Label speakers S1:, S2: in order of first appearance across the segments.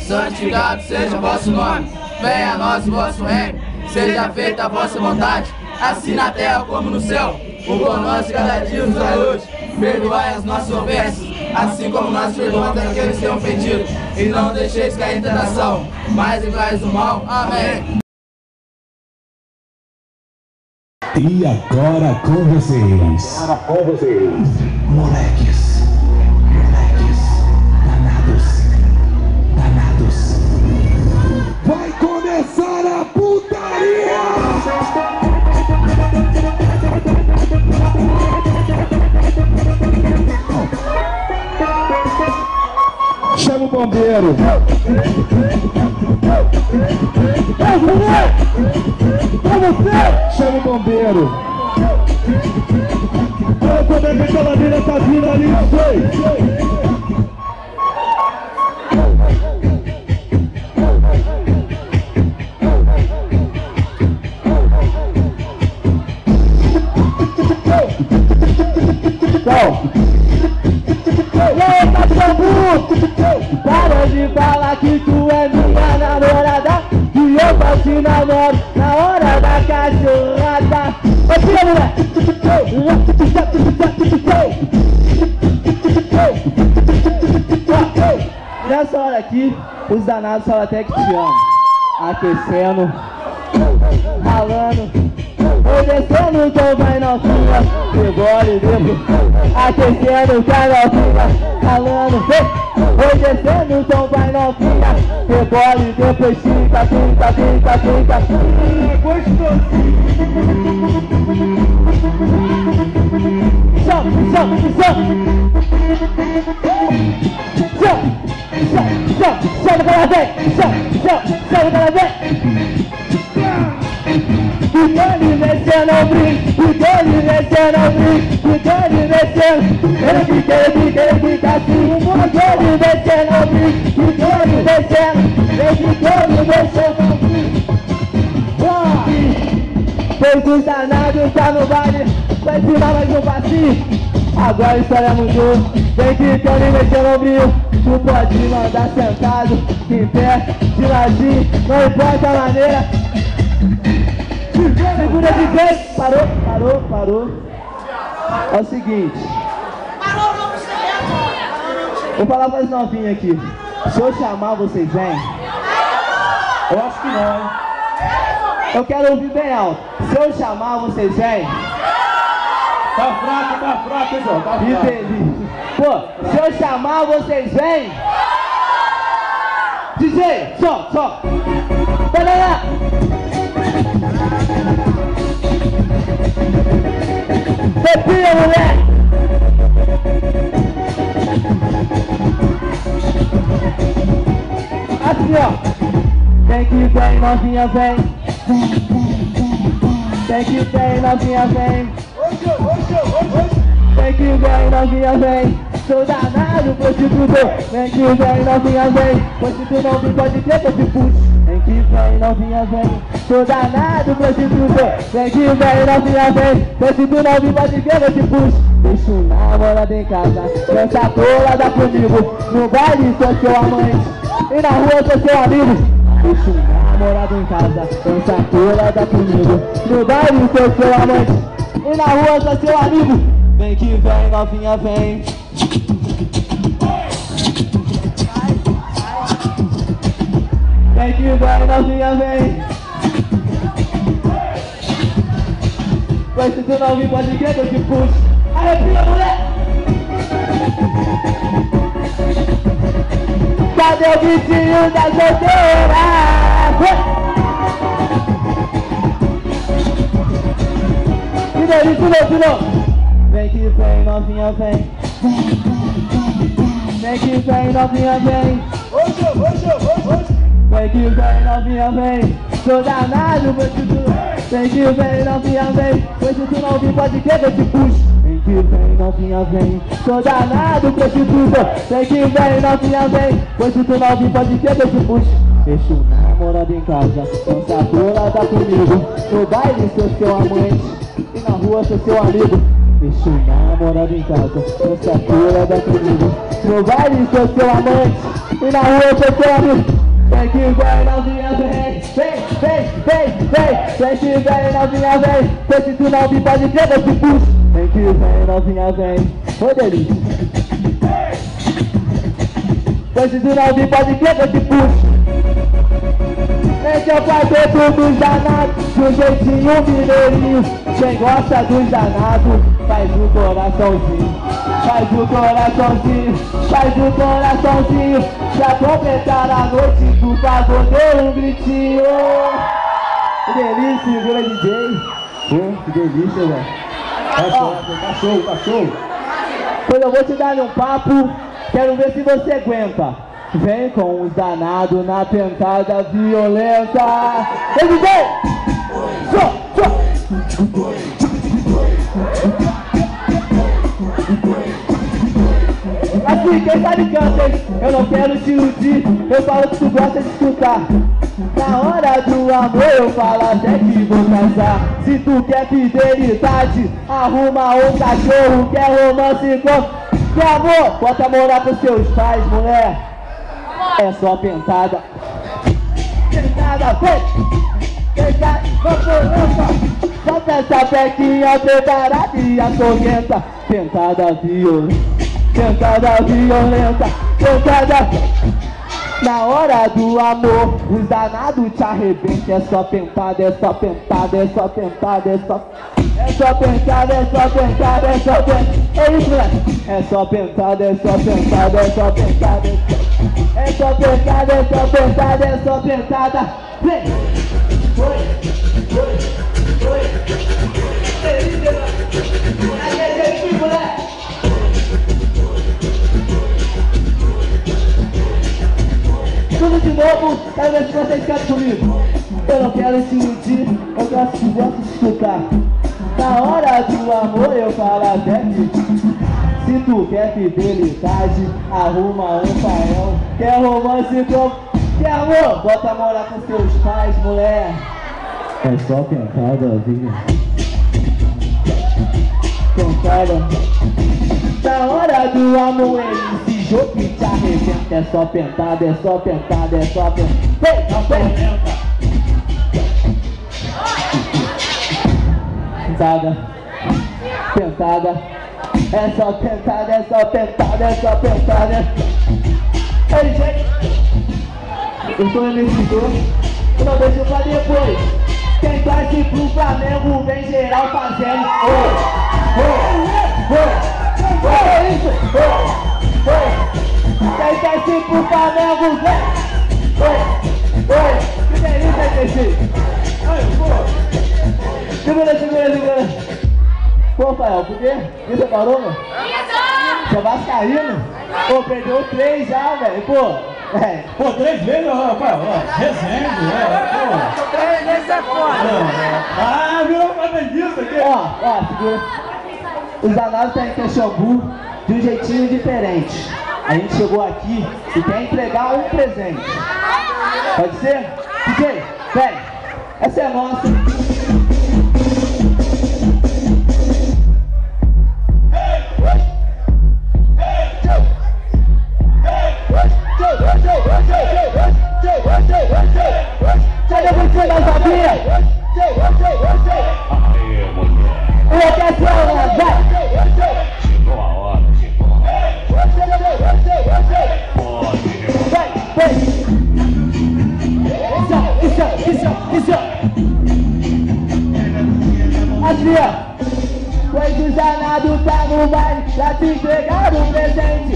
S1: santificado seja o vosso nome. Venha a nós o vosso reino, seja feita a vossa vontade, assim na terra como no céu. O pão nosso cada dia nos dai hoje, perdoai as nossas ofensas, assim como nós perdoamos aqueles que têm ofendido, e não deixeis cair em tentação, mas livrai-nos do mal. Amém.
S2: E agora com vocês, moleques, danados, vai começar a putaria! Chama o bombeiro! Chama o bombeiro! Olha como é que aquela mina tá vindo ali,
S3: para de falar que tu é minha namorada, que eu só te namoro na hora da cachorrada. Ô tira, mulher! Nessa hora aqui, os danados falam até que te amam. Aquecendo, ralando, vou descendo, então vai novinha, rebole depois. Aquecendo, cai novinha, ralando, vou descendo, então vai novinha, rebole depois. Fica, fica, fica, fica. Gostosinho. Sobe que ela vem, sobe que ela vem. Ficando descendo ao brinco, ficando descendo ao brinco, ficando descendo. Ele fica assim, ficando descendo ao brinco, ficando descendo, ficando descendo ao brinco. Pois os danados tá no baile, vai ensinar mais um passinho. Agora a história mudou, vem ficando e mexendo ao brinco. Tu pode mandar sentado, em pé, de ladinho, não importa a maneira. Segura DJ, parou. É o seguinte. Vou falar para as novinhas aqui. Se eu chamar, vocês vêm? Eu acho que não, hein? Eu quero ouvir bem alto. Se eu chamar, vocês vêm?
S2: Tá fraco, pessoal, tá fraco.
S3: Infeliz. Pô, se eu chamar, vocês vêm? DJ, só. Banana! Repia, moleque! Assim, ó. Vem que vem, novinha, vem. Vem que vem, novinha, vem. Vem que vem, novinha, vem. Sou danado, prostituto. Vem que vem, novinha, vem. Pois se tu não vir, pode ter que eu te puxo. Vem que vem, novinha, vem. Sou danado, prostituto. Vem que vem, novinha, vem. Pois se tu não vir, pode ter que eu te puxo. Deixa o namorado em casa, dança colada comigo. No baile sou seu amante e na rua sou seu amigo. Deixa o namorado em casa, dança colada comigo. No baile sou seu amante e na rua sou seu amigo. Vem que vem, novinha, vem. Vem que vem, novinha, vem. Pois se tu não vir, pode ver que eu te puxo. Arrepia, mulher! Cadê o bichinho da solteira? De novo. Vem que vem, novinha, vem. Vem que vem, novinha, vem. Vem que vem, novinha, vem. Sou danado, prostituto. Vem que vem, novinha, vem. Pois se tu não vir, pode que eu te puxo. Vem que vem, novinha, vem. Sou danado, prostituto. Vem que vem, novinha, vem. Pois se tu não vir, pode que eu te puxo. Deixa o namorado em casa, dança colada comigo. No baile sou seu amante e na rua sou seu amigo. Deixa o namorado em casa, dança colada comigo. No baile sou seu amante e na rua sou seu amigo. Vem que vem, novinha, vem. Vem que vem, novinha, vem. Pois se tu não me pode crer, eu te puxo. Vem que vem, novinha, vem. Ô delícia. Pois se tu não me pode crer, eu te puxo. Esse é o quarteto dos danados, do jeitinho mineirinho. Quem gosta dos danados, faz o coraçãozinho. Faz o coraçãozinho, faz o coraçãozinho. Pra completar a noite do pagode, um gritinho. Que delícia, viu, DJ? Que delícia, velho.
S2: Tá show.
S3: Pois eu vou te dar um papo, quero ver se você aguenta. Vem com os danados na pentada violenta. Ei, DJ! Assim, quem sabe canta, hein? Eu não quero te iludir, eu falo que tu gosta de escutar. Na hora do amor eu falo até que vou casar. Se tu quer fidelidade, arruma um cachorro. Quer romance com... Quer amor? Bota morar pros seus pais, mulher. É só pentada. Pentada, vem! Pentada, vamos, solta essa pequinha preparada e açouguenta. Pentada violenta. Pentada violenta, pentada. Na hora do amor, os danados te arrebentam. É só pentada, é só pentada, é só pentada, é só... É só pentada, é só pentada, é só pentada. É isso, moleque. É só pentada, é só pentada, é só pentada, é só pentada, é só pentada, é só pentada. Vem! Oi! Aí, moleque! Tudo de novo, quero ver se vocês querem comigo. Eu não quero te iludir, eu gosto de escutar. Na hora do amor eu falo até que se tu quer fidelidade, arruma um pael. Quer romance com... Quer amor? Bota morar com seus pais, mulher. É só pentada, vinha. Pentada. Na hora do amor esse jogo que te arrebenta. É só pentada, é só pentada, é só pentada. Pentada, é só pentada, é só pentada, é só pentada. Ei, gente, eu sou emissor, eu não deixo pra depois. Quem torce pro Flamengo vem geral fazendo é isso, quem torce pro Flamengo vem, que delícia esse. Segura. Pô, Rafael, por quê? Você separou, mano? Você é vascaíno? Pô, perdeu 3 já, velho. Pô,
S2: 3 vezes, Rafael. Resende, pô.
S1: 3 vezes é foda.
S2: Virou flamenguista aqui.
S3: Ó, segura. Os danados tá em Caxambu de um jeitinho diferente. A gente chegou aqui e quer entregar um presente. Pode ser? DJ, vem. Essa é nossa. Cadê você, não sabia?
S2: Aê, mulher.
S3: Eu quero ser uma vai.
S2: Chegou a hora.
S3: Vai. Isso. Assim, ó. Pois os danados tá no baile pra te entregar um presente.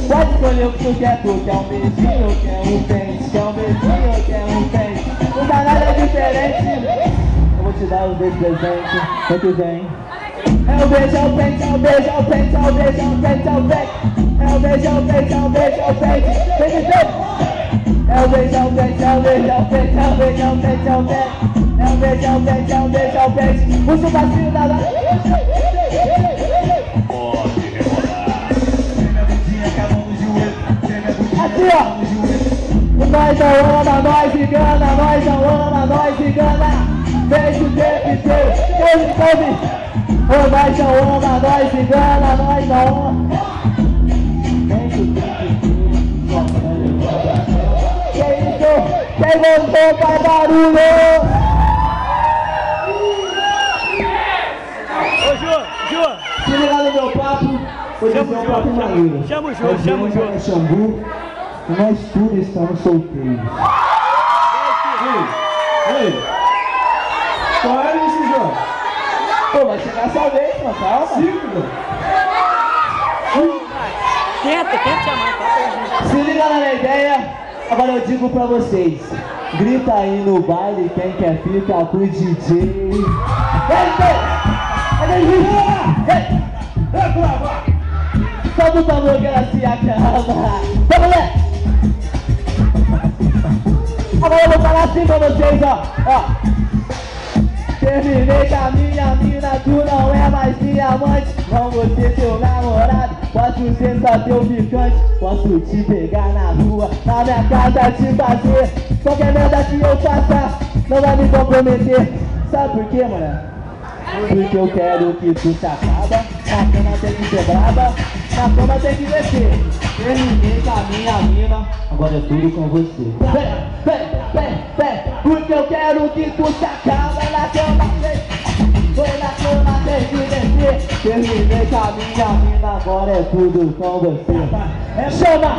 S3: Pode escolher o que tu quer um beijinho, quer um pente, quer um pente. O danado é diferente. Eu vou te dar os 2 presentes. Vem que vem. É o beijo, é o pente, é o beijo, é o pente, é o beijo, é o pente, é o pente. É o beijo, é o pente, é o beijo, é o pente. Vem que vem. É o beijo, é o pente, é o beijo, é o pente, é o beijo, é o pente, é o pente. É o beijo, é o pente, é o beijo, é o pente. Puxa o bacinho da lá. Assim, ó. Nós não ama, nós engana, nós não ama, nós engana. Deixa o tempo inteiro, nós não ama, nós engana, nós não ama. Deixa o tempo inteiro. Quem gostou faz barulho!
S4: Ô, Jô!
S3: Se ligar no meu papo, vou dizer um papo maneiro.
S4: Chama o Jô.
S3: É Xambu, e nós tudo estamos solteiros.
S2: Ei! Qual é esse jogo?
S3: Pô, vai chegar essa vez, mano, calma.
S4: Tenta chamar.
S3: Se liga na minha ideia, agora eu digo pra vocês. Grita aí no baile quem quer ficar com o DJ. Solta o tambor que ela se acaba. Vamos lá! Agora eu vou falar assim pra vocês, ó. Terminei com a minha mina, tu não é mais minha amante. Não vou ser teu namorado, posso ser só teu ficante. Posso te pegar na rua, na minha casa te fazer. Qualquer merda que eu faça, não vai me comprometer. Sabe por quê, mano? Porque eu quero que tu se acaba. Na cama tem que ser braba, na cama tem que descer. Terminei com a minha mina, agora é tudo com você. Vem, porque eu quero que tu se acaba. Na cama tem que descer. Terminei com a minha mina, agora é tudo com você. Chama!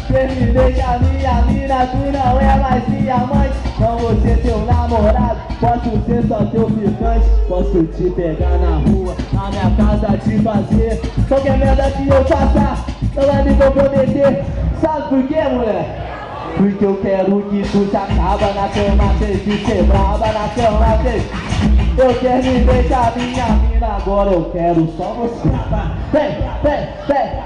S3: Terminei com a minha mina, tu não é mais minha mãe. Não vou ser teu namorado, posso ser só teu ficante. Posso te pegar na rua, na minha casa te fazer. Qualquer merda que eu faça, não vai me comprometer. Sabe por quê, mulher? Porque eu quero que tu se acaba. Na cama tem que ser braba, na cama tem. Eu terminei com a minha mina, agora eu quero só você. Vem,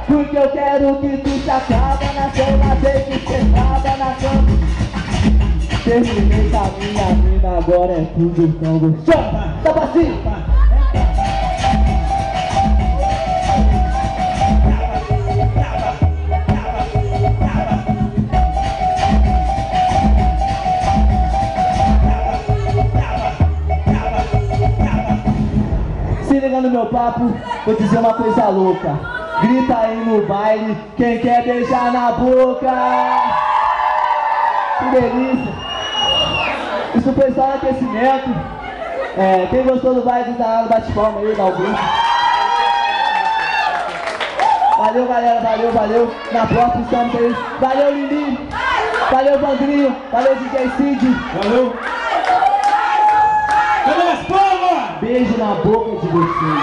S3: porque eu quero que tu se acaba. Na cama tem que ser braba, na cama. Terminei com a minha mina, agora é tudo com você. Tá pra cima! Se liga no meu papo, vou dizer uma coisa louca. Grita aí no baile, quem quer beijar na boca. Que delícia. Isso foi só um aquecimento. Quem gostou do baile, bate palma aí, dá o beijo. Valeu, galera, valeu. Na próxima estamos aí. Valeu, Lili. Valeu, Vandrinho. Valeu, DJ Cid.
S2: Valeu! Cadê as palmas?
S3: Beijo na boca de vocês.